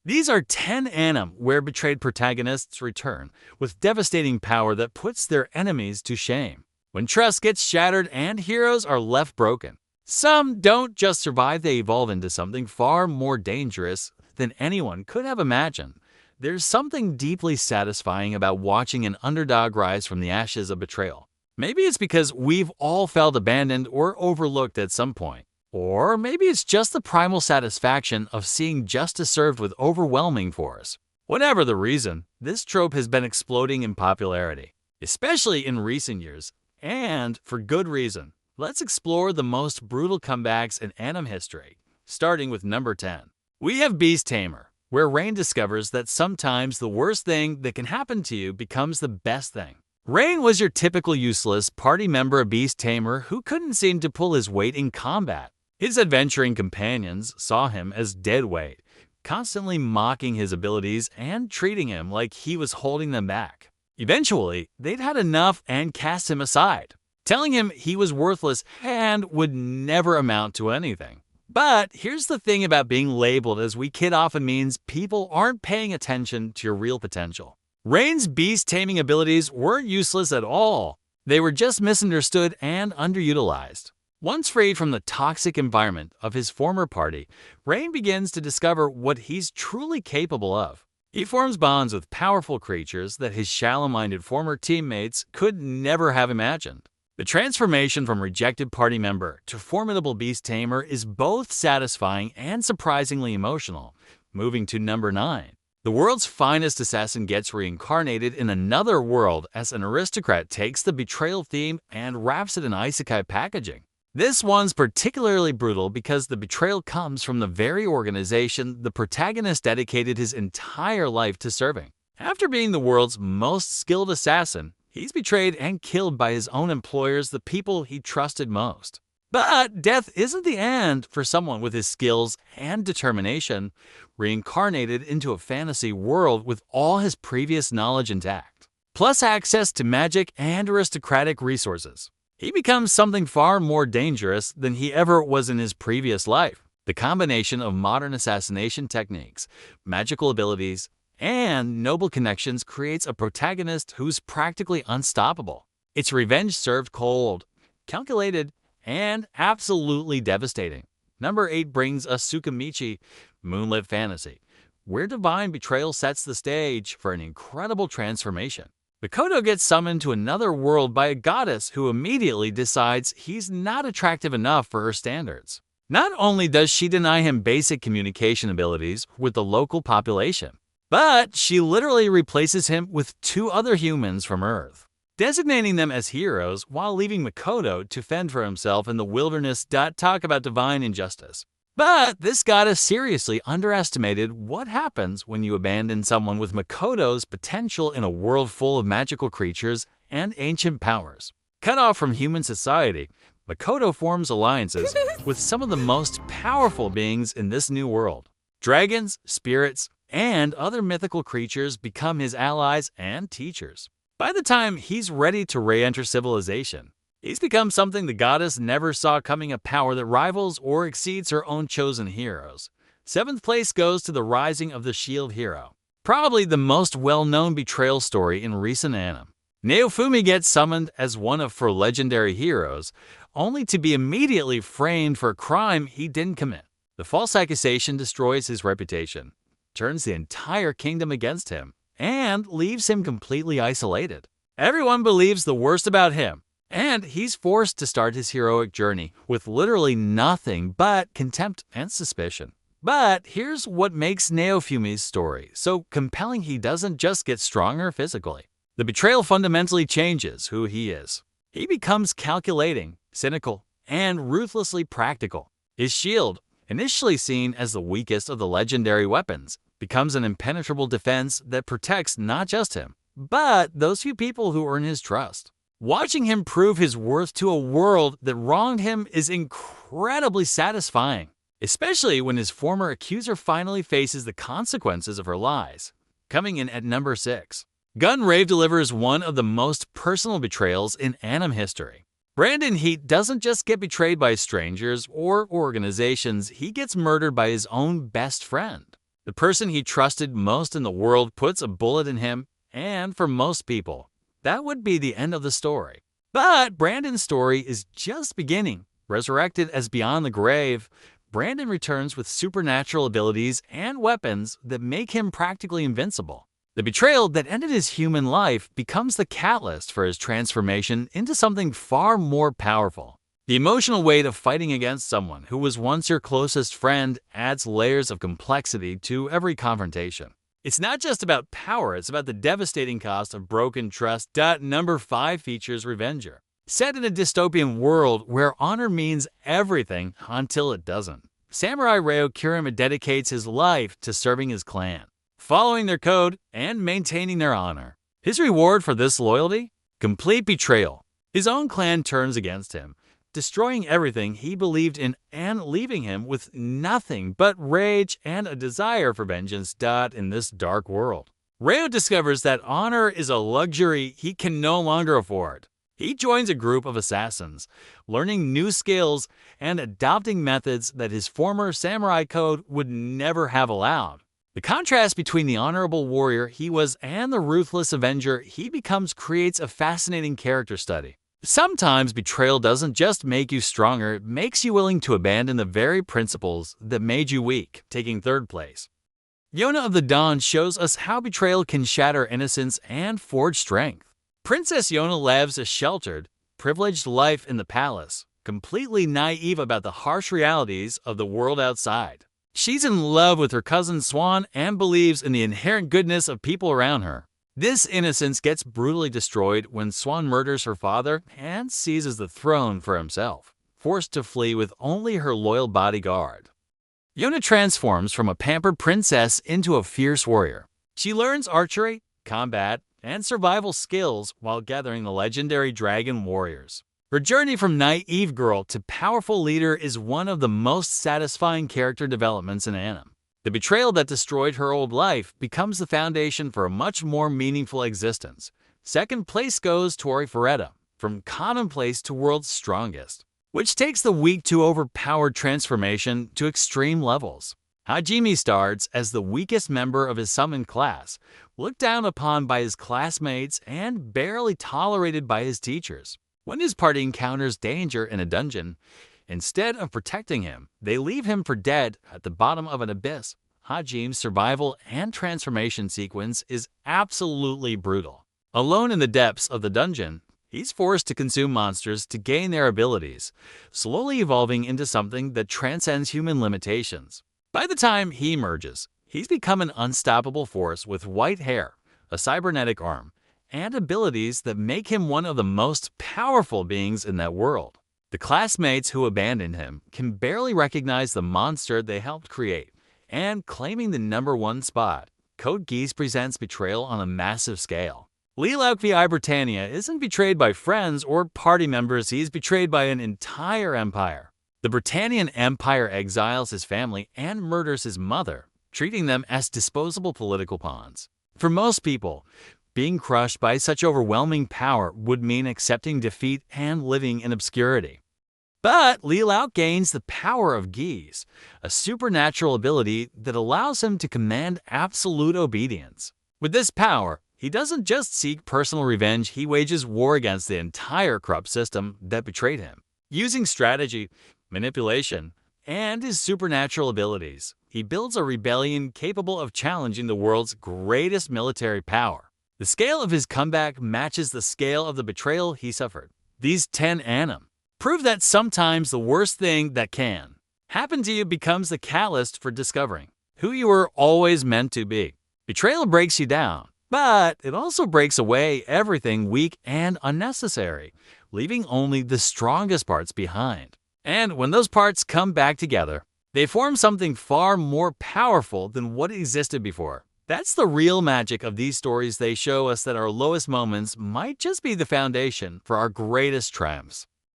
These are 10 anime where betrayed protagonists return with devastating power that puts their enemies to shame. When trust gets shattered and heroes are left broken. Some don't just survive, they evolve into something far more dangerous than anyone could have imagined. There's something deeply satisfying about watching an underdog rise from the ashes of betrayal. Maybe it's because we've all felt abandoned or overlooked at some point. Or maybe it's just the primal satisfaction of seeing justice served with overwhelming force. Whatever the reason, this trope has been exploding in popularity, especially in recent years, and for good reason. Let's explore the most brutal comebacks in anime history, starting with number 10. We have Beast Tamer, where Rain discovers that sometimes the worst thing that can happen to you becomes the best thing. Rain was your typical useless party member of Beast Tamer who couldn't seem to pull his weight in combat. His adventuring companions saw him as dead weight, constantly mocking his abilities and treating him like he was holding them back. Eventually, they'd had enough and cast him aside, telling him he was worthless and would never amount to anything. But here's the thing about being labeled as weak kid often means people aren't paying attention to your real potential. Rain's beast-taming abilities weren't useless at all. They were just misunderstood and underutilized. Once freed from the toxic environment of his former party, Rain begins to discover what he's truly capable of. He forms bonds with powerful creatures that his shallow-minded former teammates could never have imagined. The transformation from rejected party member to formidable beast tamer is both satisfying and surprisingly emotional. Moving to number 9. The world's finest assassin gets reincarnated in another world as an aristocrat takes the betrayal theme and wraps it in isekai packaging. This one's particularly brutal because the betrayal comes from the very organization the protagonist dedicated his entire life to serving. After being the world's most skilled assassin, he's betrayed and killed by his own employers, the people he trusted most. But death isn't the end for someone with his skills and determination, reincarnated into a fantasy world with all his previous knowledge intact, plus access to magic and aristocratic resources. He becomes something far more dangerous than he ever was in his previous life. The combination of modern assassination techniques, magical abilities, and noble connections creates a protagonist who's practically unstoppable. It's revenge served cold, calculated, and absolutely devastating. Number 8 brings us Tsukimichi, Moonlit Fantasy, where divine betrayal sets the stage for an incredible transformation. Makoto gets summoned to another world by a goddess who immediately decides he's not attractive enough for her standards. Not only does she deny him basic communication abilities with the local population, but she literally replaces him with 2 other humans from Earth, designating them as heroes while leaving Makoto to fend for himself in the wilderness. Talk about divine injustice. But this goddess seriously underestimated what happens when you abandon someone with Makoto's potential in a world full of magical creatures and ancient powers. Cut off from human society, Makoto forms alliances with some of the most powerful beings in this new world. Dragons, spirits, and other mythical creatures become his allies and teachers. By the time he's ready to re-enter civilization, he's become something the goddess never saw coming, a power that rivals or exceeds her own chosen heroes. 7th place goes to the Rising of the Shield Hero, probably the most well-known betrayal story in recent anime. Naofumi gets summoned as one of 4 legendary heroes, only to be immediately framed for a crime he didn't commit. The false accusation destroys his reputation, turns the entire kingdom against him, and leaves him completely isolated. Everyone believes the worst about him, and he's forced to start his heroic journey with literally nothing but contempt and suspicion. But here's what makes Naofumi's story so compelling: he doesn't just get stronger physically. The betrayal fundamentally changes who he is. He becomes calculating, cynical, and ruthlessly practical. His shield, initially seen as the weakest of the legendary weapons, becomes an impenetrable defense that protects not just him, but those few people who earn his trust. Watching him prove his worth to a world that wronged him is incredibly satisfying, especially when his former accuser finally faces the consequences of her lies. Coming in at number 6. Gungrave delivers one of the most personal betrayals in anime history. Brandon Heat doesn't just get betrayed by strangers or organizations, he gets murdered by his own best friend. The person he trusted most in the world puts a bullet in him, and for most people, that would be the end of the story. But Brandon's story is just beginning. Resurrected as beyond the grave, Brandon returns with supernatural abilities and weapons that make him practically invincible. The betrayal that ended his human life becomes the catalyst for his transformation into something far more powerful. The emotional weight of fighting against someone who was once your closest friend adds layers of complexity to every confrontation. It's not just about power, it's about the devastating cost of broken trust. Number 5 features Revenger. Set in a dystopian world where honor means everything until it doesn't, Samurai Ryo Kurama dedicates his life to serving his clan, following their code and maintaining their honor. His reward for this loyalty? Complete betrayal. His own clan turns against him, destroying everything he believed in and leaving him with nothing but rage and a desire for vengeance. In this dark world, Ryo discovers that honor is a luxury he can no longer afford. He joins a group of assassins, learning new skills and adopting methods that his former samurai code would never have allowed. The contrast between the honorable warrior he was and the ruthless avenger he becomes creates a fascinating character study. Sometimes betrayal doesn't just make you stronger, it makes you willing to abandon the very principles that made you weak, taking 3rd place. Yona of the Dawn shows us how betrayal can shatter innocence and forge strength. Princess Yona lives a sheltered, privileged life in the palace, completely naive about the harsh realities of the world outside. She's in love with her cousin Swan and believes in the inherent goodness of people around her. This innocence gets brutally destroyed when Swan murders her father and seizes the throne for himself, forced to flee with only her loyal bodyguard. Yona transforms from a pampered princess into a fierce warrior. She learns archery, combat, and survival skills while gathering the legendary dragon warriors. Her journey from naive girl to powerful leader is one of the most satisfying character developments in anime. The betrayal that destroyed her old life becomes the foundation for a much more meaningful existence. 2nd place goes to Arifureta, from commonplace to world's strongest, which takes the weak to overpowered transformation to extreme levels. Hajime starts as the weakest member of his summoned class, looked down upon by his classmates and barely tolerated by his teachers. When his party encounters danger in a dungeon, instead of protecting him, they leave him for dead at the bottom of an abyss. Hajime's survival and transformation sequence is absolutely brutal. Alone in the depths of the dungeon, he's forced to consume monsters to gain their abilities, slowly evolving into something that transcends human limitations. By the time he emerges, he's become an unstoppable force with white hair, a cybernetic arm, and abilities that make him one of the most powerful beings in that world. The classmates who abandoned him can barely recognize the monster they helped create, and claiming the #1 spot, Code Geass presents betrayal on a massive scale. Lilauk v. Britannia isn't betrayed by friends or party members, he's betrayed by an entire empire. The Britannian Empire exiles his family and murders his mother, treating them as disposable political pawns. For most people, being crushed by such overwhelming power would mean accepting defeat and living in obscurity. But Lilauk gains the power of Geass, a supernatural ability that allows him to command absolute obedience. With this power, he doesn't just seek personal revenge, he wages war against the entire corrupt system that betrayed him. Using strategy, manipulation, and his supernatural abilities, he builds a rebellion capable of challenging the world's greatest military power. The scale of his comeback matches the scale of the betrayal he suffered. These 10 anime prove that sometimes the worst thing that can happen to you becomes the catalyst for discovering who you were always meant to be. Betrayal breaks you down, but it also breaks away everything weak and unnecessary, leaving only the strongest parts behind. And when those parts come back together, they form something far more powerful than what existed before. That's the real magic of these stories. They show us that our lowest moments might just be the foundation for our greatest triumphs.